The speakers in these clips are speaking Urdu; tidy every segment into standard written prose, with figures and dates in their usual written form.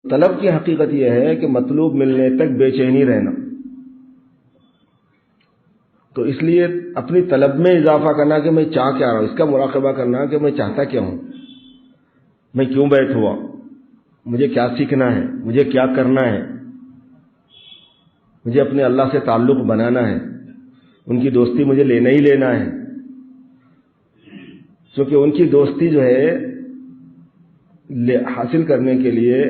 طلب کی حقیقت یہ ہے کہ مطلوب ملنے تک بے چینی رہنا. تو اس لیے اپنی طلب میں اضافہ کرنا کہ میں چاہ کیا رہا ہوں، اس کا مراقبہ کرنا کہ میں چاہتا کیا ہوں، میں کیوں بیٹھ ہوا، مجھے کیا سیکھنا ہے، مجھے کیا کرنا ہے، مجھے اپنے اللہ سے تعلق بنانا ہے، ان کی دوستی مجھے لینا ہی لینا ہے. کیونکہ ان کی دوستی جو ہے حاصل کرنے کے لیے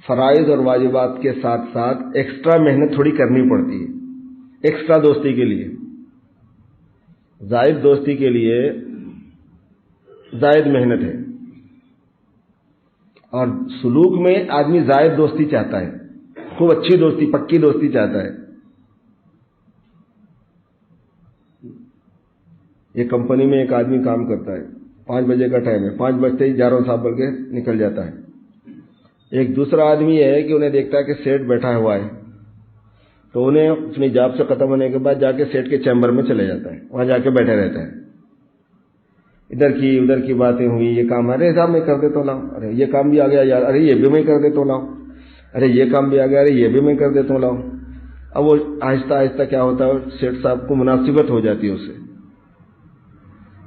فرائض اور واجبات کے ساتھ ساتھ ایکسٹرا محنت تھوڑی کرنی پڑتی ہے. ایکسٹرا دوستی کے لیے، زائد دوستی کے لیے زائد محنت ہے. اور سلوک میں آدمی زائد دوستی چاہتا ہے، خوب اچھی دوستی، پکی دوستی چاہتا ہے. یہ کمپنی میں ایک آدمی کام کرتا ہے، 5 بجے کا ٹائم ہے، 5 بجتے ہی جاروں صاحب بول کے نکل جاتا ہے. ایک دوسرا آدمی ہے کہ انہیں دیکھتا ہے کہ سیٹ بیٹھا ہوا ہے، تو انہیں اپنی جاب سے ختم ہونے کے بعد جا کے سیٹ کے چیمبر میں چلے جاتا ہے، وہاں جا کے بیٹھے رہتا ہے. ادھر کی ادھر کی باتیں ہوئی، یہ کام ارے صاحب میں کر دیتا ہوں لاؤ، ارے یہ کام بھی آ گیا یار، ارے یہ بھی میں کر دیتا ہوں لاؤ، ارے یہ کام بھی آ گیا، ارے یہ بھی میں کر دیتا ہوں لاؤ. اب وہ آہستہ آہستہ کیا ہوتا ہے، سیٹ صاحب کو مناسبت ہو جاتی ہے اس سے.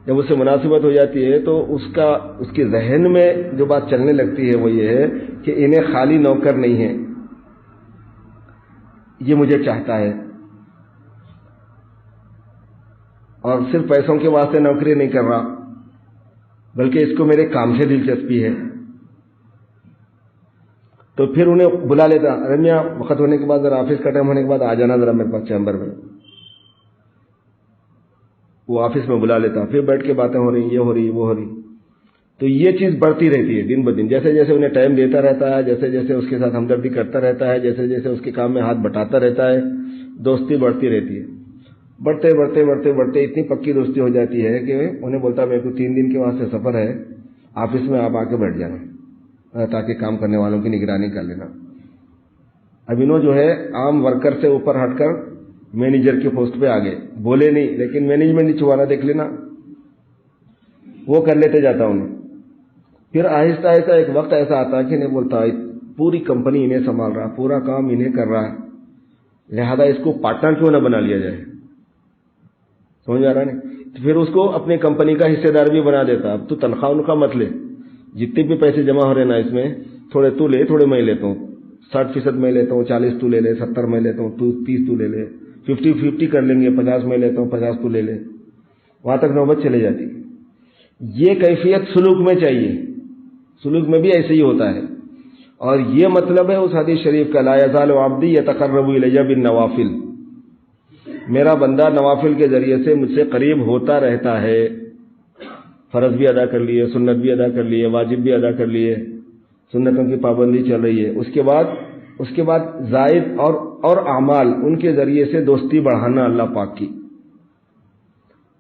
جب اسے مناسبت ہو جاتی ہے تو اس کے ذہن میں جو بات چلنے لگتی ہے وہ یہ ہے کہ انہیں خالی نوکر نہیں ہے، یہ مجھے چاہتا ہے، اور صرف پیسوں کے واسطے نوکری نہیں کر رہا بلکہ اس کو میرے کام سے دلچسپی ہے. تو پھر انہیں بلا لیتا، ارے میاں وقت ہونے کے بعد ذرا آفس کا ٹائم ہونے کے بعد آ جانا ذرا میرے پاس چیمبر میں. وہ آفس میں بلا لیتا، پھر بیٹھ کے باتیں ہو رہی، یہ ہو رہی وہ ہو رہی. تو یہ چیز بڑھتی رہتی ہے دن بدن، جیسے جیسے انہیں ٹائم دیتا رہتا ہے، جیسے جیسے اس کے ساتھ ہمدردی کرتا رہتا ہے، جیسے جیسے اس کے کام میں ہاتھ بٹاتا رہتا ہے، دوستی بڑھتی رہتی ہے. بڑھتے بڑھتے بڑھتے بڑھتے اتنی پکی دوستی ہو جاتی ہے کہ انہیں بولتا میرے کو 3 دن کے واسطے سفر ہے، آفس میں آپ آ کے بیٹھ جانا تاکہ کام کرنے والوں کی نگرانی کر لینا. اب انہوں جو ہے عام ورکر سے اوپر ہٹ کر مینیجر کی پوسٹ پہ آگے، بولے نہیں لیکن مینجمنٹ ہی چھوانا دیکھ لینا، وہ کر لیتے جاتا انہیں. پھر آہستہ آہستہ ایک وقت ایسا آتا ہے کہ نہیں بولتا پوری کمپنی انہیں سنبھال رہا، پورا کام انہیں کر رہا ہے، لہذا اس کو پارٹنر کیوں نہ بنا لیا جائے. سمجھ آ رہا نہیں؟ تو پھر اس کو اپنی کمپنی کا حصے دار بھی بنا دیتا. اب تو تنخواہ ان کا مت لے، جتنے بھی پیسے جمع ہو رہے نا اس میں تھوڑے تو لے، تھوڑے میں لیتا ہوں، 60% میں لیتا ہوں، 40 تو لے لے، 70 میں لیتا ہوں، 30 تو لے لے، 50-50 کر لیں گے، 50 میں لیتا ہوں، 50 تو لے لے. وہاں تک نوبت چلے جاتی. یہ کیفیت سلوک میں چاہیے، سلوک میں بھی ایسے ہی ہوتا ہے. اور یہ مطلب ہے اس حدیث شریف کا، لا یزال عبدی یتقرب الی بالنوافل، میرا بندہ نوافل کے ذریعے سے مجھ سے قریب ہوتا رہتا ہے. فرض بھی ادا کر لیے، سنت بھی ادا کر لیے، واجب بھی ادا کر لیے، سنتوں کی پابندی چل رہی ہے. اس کے بعد زائد اور اعمال، ان کے ذریعے سے دوستی بڑھانا اللہ پاک کی.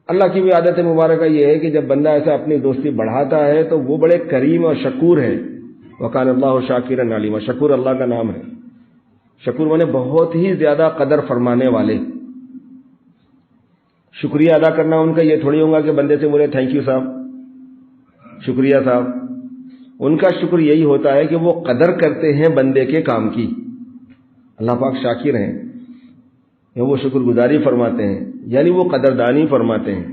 اللہ کی بھی عادت مبارکہ یہ ہے کہ جب بندہ ایسا اپنی دوستی بڑھاتا ہے تو وہ بڑے کریم اور شکور ہے. وکان اللہ شاکرا علیما، شکور اللہ کا نام ہے. شکور مانے بہت ہی زیادہ قدر فرمانے والے. شکریہ ادا کرنا ان کا یہ تھوڑی ہوگا کہ بندے سے بولے تھینک یو صاحب، شکریہ صاحب. ان کا شکر یہی ہوتا ہے کہ وہ قدر کرتے ہیں بندے کے کام کی. اللہ پاک شاکر ہیں، وہ شکر گزاری فرماتے ہیں، یعنی وہ قدردانی فرماتے ہیں.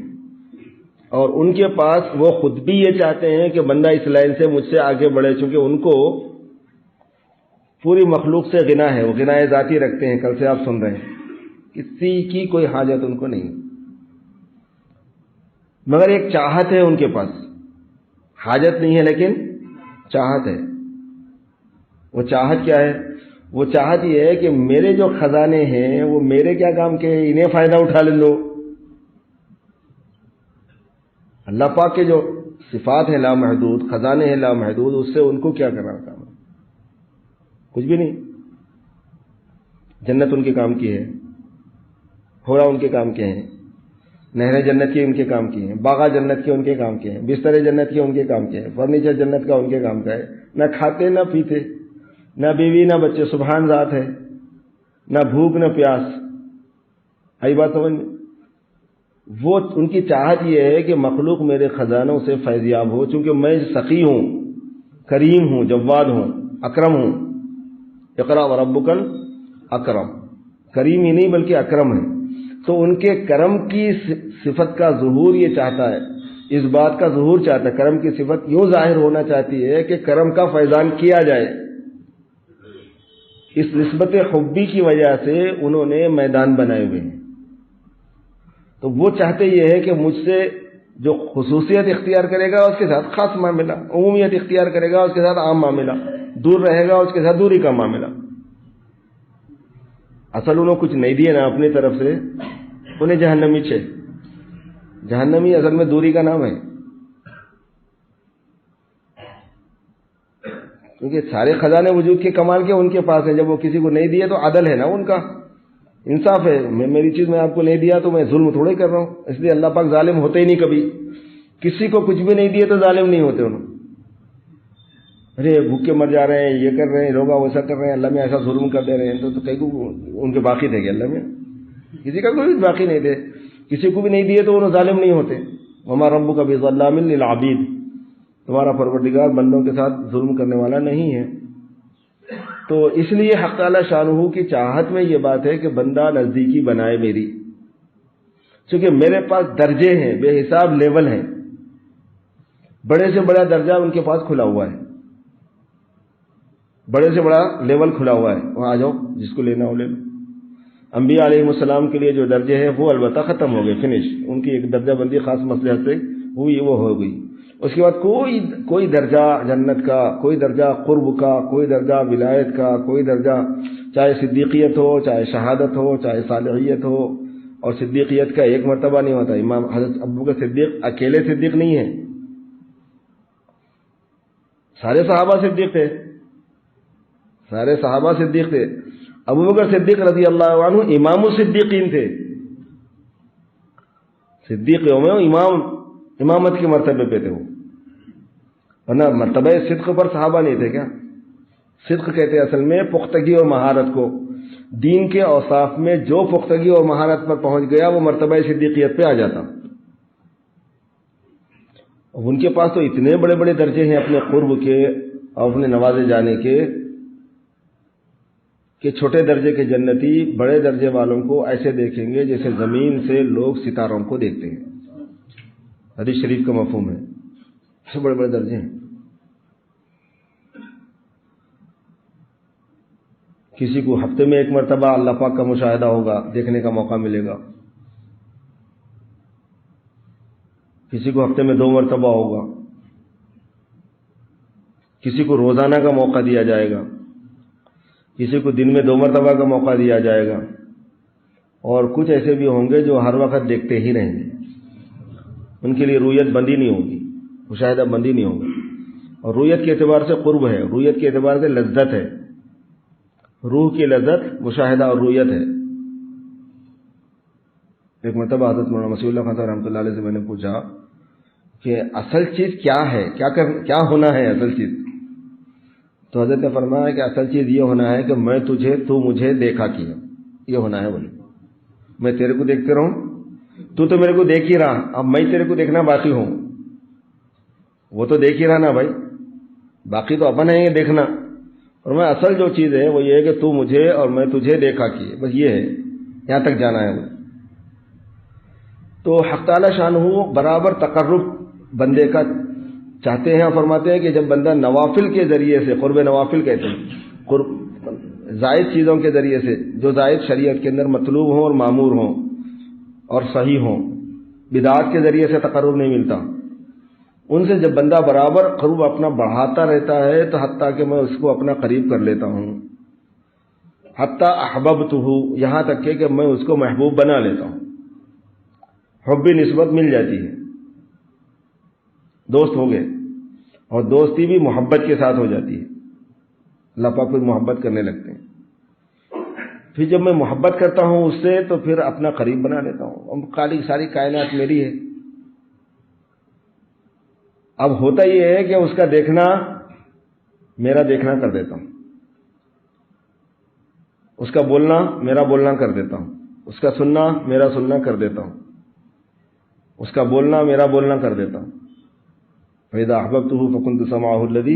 اور ان کے پاس وہ خود بھی یہ چاہتے ہیں کہ بندہ اس لائن سے مجھ سے آگے بڑھے، چونکہ ان کو پوری مخلوق سے غنا ہے، وہ غنا ذاتی رکھتے ہیں. کل سے آپ سن رہے ہیں کسی کی کوئی حاجت ان کو نہیں، مگر ایک چاہت ہے ان کے پاس. حاجت نہیں ہے لیکن چاہت ہے. وہ چاہت کیا ہے؟ وہ چاہت یہ ہے کہ میرے جو خزانے ہیں وہ میرے کیا کام کے ہیں، انہیں فائدہ اٹھا لیں دو. اللہ پاک کے جو صفات ہیں لامحدود، خزانے ہیں لامحدود، اس سے ان کو کیا کرنا کام؟ کچھ بھی نہیں. جنت ان کے کام کی ہے، ہورا ان کے کام کے ہیں، نہریں جنت کی ان کے کام کی ہیں، باغا جنت کے ان کے کام کے ہیں، بستر جنت کے ان کے کام کے ہیں، فرنیچر جنت کا ان کے کام کا ہے. نہ کھاتے نہ پیتے، نہ بیوی نہ بچے، سبحان ذات ہے، نہ بھوک نہ پیاس. آئی بات سمجھ میں؟ وہ ان کی چاہت یہ ہے کہ مخلوق میرے خزانوں سے فیضیاب ہو، چونکہ میں سخی ہوں، کریم ہوں، جواد ہوں. اکرم ہوں. اقرا وربکل اکرم، کریم ہی نہیں بلکہ اکرم ہے. تو ان کے کرم کی صفت کا ظہور یہ چاہتا ہے، اس بات کا ظہور چاہتا ہے. کرم کی صفت یوں ظاہر ہونا چاہتی ہے کہ کرم کا فیضان کیا جائے. اس نسبت حبی کی وجہ سے انہوں نے میدان بنائے ہوئے ہیں. تو وہ چاہتے یہ ہے کہ مجھ سے جو خصوصیت اختیار کرے گا اس کے ساتھ خاص معاملہ، عمومیت اختیار کرے گا اس کے ساتھ عام معاملہ، دور رہے گا اس کے ساتھ دوری کا معاملہ. اصل انہوں کچھ نہیں دیے نا اپنی طرف سے، انہیں جہنمی چھے. جہنمی اصل میں دوری کا نام ہے، کیونکہ سارے خزانے وجود کے کمال کے ان کے پاس ہیں. جب وہ کسی کو نہیں دیے تو عدل ہے نا، ان کا انصاف ہے. میری چیز میں آپ کو نہیں دیا تو میں ظلم تھوڑے کر رہا ہوں. اس لیے اللہ پاک ظالم ہوتے ہی نہیں کبھی. کسی کو کچھ بھی نہیں دیے تو ظالم نہیں ہوتے انہوں. ارے بھوکے مر جا رہے ہیں، یہ کر رہے ہیں لوگ، ویسا کر رہے ہیں، اللہ میں ایسا ظلم کر دے رہے ہیں. تو کئی کو ان کے باقی تھے کہ اللہ میں کسی کا کوئی باقی نہیں تھے. کسی کو بھی نہیں دیے تو انہوں ظالم نہیں ہوتے. وما ربک بظلام للعبید، تمہارا پروردگار بندوں کے ساتھ ظلم کرنے والا نہیں ہے. تو اس لیے حق تعالی شانہ کی چاہت میں یہ بات ہے کہ بندہ نزدیکی بنائے میری، چونکہ میرے پاس درجے ہیں، بے حساب لیول ہیں. بڑے سے بڑا درجہ ان کے پاس کھلا ہوا ہے، بڑے سے بڑا لیول کھلا ہوا ہے. وہاں آ جاؤ، جس کو لینا ہو لے لو. انبیاء علیہ السلام کے لیے جو درجے ہیں وہ البتہ ختم ہو گئے، فنش. ان کی ایک درجہ بندی خاص مصلحت سے ہوئی، وہ ہو گئی. اس کے بعد کوئی درجہ جنت کا، کوئی درجہ قرب کا، کوئی درجہ ولایت کا، کوئی درجہ چاہے صدیقیت ہو، چاہے شہادت ہو، چاہے صالحیت ہو. اور صدیقیت کا ایک مرتبہ نہیں ہوتا. امام حضرت ابوبکر صدیق اکیلے صدیق نہیں ہیں، سارے صحابہ صدیق تھے، سارے صحابہ صدیق تھے. ابوبکر صدیق رضی اللہ عنہ امام الصدیقین تھے. صدیق یوم امامت کے مرتبے پہ تھے وہ، ورنہ مرتبہ صدق پر صحابہ نہیں تھے. کیا صدق کہتے اصل میں پختگی اور مہارت کو. دین کے اوصاف میں جو پختگی اور مہارت پر پہنچ گیا وہ مرتبہ صدیقیت پہ آ جاتا. ان کے پاس تو اتنے بڑے بڑے درجے ہیں اپنے قرب کے اور اپنے نوازے جانے کے کہ چھوٹے درجے کے جنتی بڑے درجے والوں کو ایسے دیکھیں گے جیسے زمین سے لوگ ستاروں کو دیکھتے ہیں. حدیث شریف کا مفہوم ہے. ایسے بڑے بڑے درجے ہیں. کسی کو ہفتے میں ایک مرتبہ اللہ پاک کا مشاہدہ ہوگا، دیکھنے کا موقع ملے گا. کسی کو ہفتے میں 2 مرتبہ ہوگا. کسی کو روزانہ کا موقع دیا جائے گا، کسی کو دن میں 2 مرتبہ کا موقع دیا جائے گا. اور کچھ ایسے بھی ہوں گے جو ہر وقت دیکھتے ہی رہیں گے. ان کے لیے رویت بندی نہیں ہوگی، مشاہدہ بندی نہیں ہوگی. اور رویت کے اعتبار سے قرب ہے، رویت کے اعتبار سے لذت ہے. روح کی لذت مشاہدہ اور رویت ہے. ایک مرتبہ حضرت مولانا مسیح اللہ خان صاحب رحمۃ اللہ علیہ سے میں نے پوچھا کہ اصل چیز کیا ہے، کیا ہونا ہے اصل چیز. تو حضرت نے فرمایا کہ اصل چیز یہ ہونا ہے کہ میں تجھے، تو مجھے دیکھا کیا، یہ ہونا ہے. بولے میں تیرے کو دیکھتے رہوں، تو میرے کو دیکھ ہی رہا، اب میں تیرے کو دیکھنا باقی ہوں. وہ تو دیکھ ہی رہا نا بھائی، باقی تو اپن ہے یہ دیکھنا. اور میں اصل جو چیز ہے وہ یہ ہے کہ تو مجھے اور میں تجھے دیکھا کیے، بس یہ ہے، یہاں تک جانا ہے. تو حق تعالی شانہ برابر تقرب بندے کا چاہتے ہیں اور فرماتے ہیں کہ جب بندہ نوافل کے ذریعے سے، قرب نوافل کہتے ہیں، قرب زائد چیزوں کے ذریعے سے جو زائد شریعت کے اندر مطلوب ہوں اور معمور ہوں اور صحیح ہوں، بدعات کے ذریعے سے تقرب نہیں ملتا. ان سے جب بندہ برابر قرب اپنا بڑھاتا رہتا ہے تو حتیٰ کہ میں اس کو اپنا قریب کر لیتا ہوں. حتیٰ احببتہ، یہاں تک کہ میں اس کو محبوب بنا لیتا ہوں. حب نسبت مل جاتی ہے، دوست ہو گئے. اور دوستی بھی محبت کے ساتھ ہو جاتی ہے. اللہ پاک کو محبت کرنے لگتے ہیں. پھر جب میں محبت کرتا ہوں اس سے تو پھر اپنا قریب بنا لیتا ہوں. خالی ساری کائنات میری ہے. اب ہوتا یہ ہے کہ اس کا دیکھنا میرا دیکھنا کر دیتا ہوں، اس کا بولنا میرا بولنا کر دیتا ہوں، اس کا سننا میرا سننا کر دیتا ہوں، اس کا بولنا میرا بولنا کر دیتا ہوں. فَإِذَا أَحْبَبْتُهُ فَكُنْتُ سَمْعَهُ الَّذِي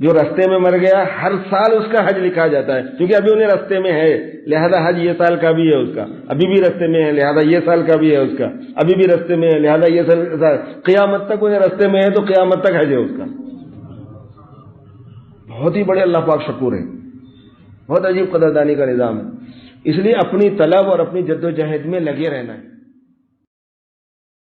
جو رستے میں مر گیا ہر سال اس کا حج لکھا جاتا ہے، کیونکہ ابھی انہیں رستے میں ہے، لہذا حج یہ سال کا بھی ہے اس کا، ابھی بھی رستے میں ہے لہذا یہ سال کا بھی ہے اس کا، ابھی بھی رستے میں ہے لہذا یہ سال، قیامت تک انہیں رستے میں ہے تو قیامت تک حج ہے اس کا۔ بہت ہی بڑے اللہ پاک شکور ہیں، بہت عجیب قدردانی کا نظام ہے۔ اس لیے اپنی طلب اور اپنی جد و جہد میں لگے رہنا ہے۔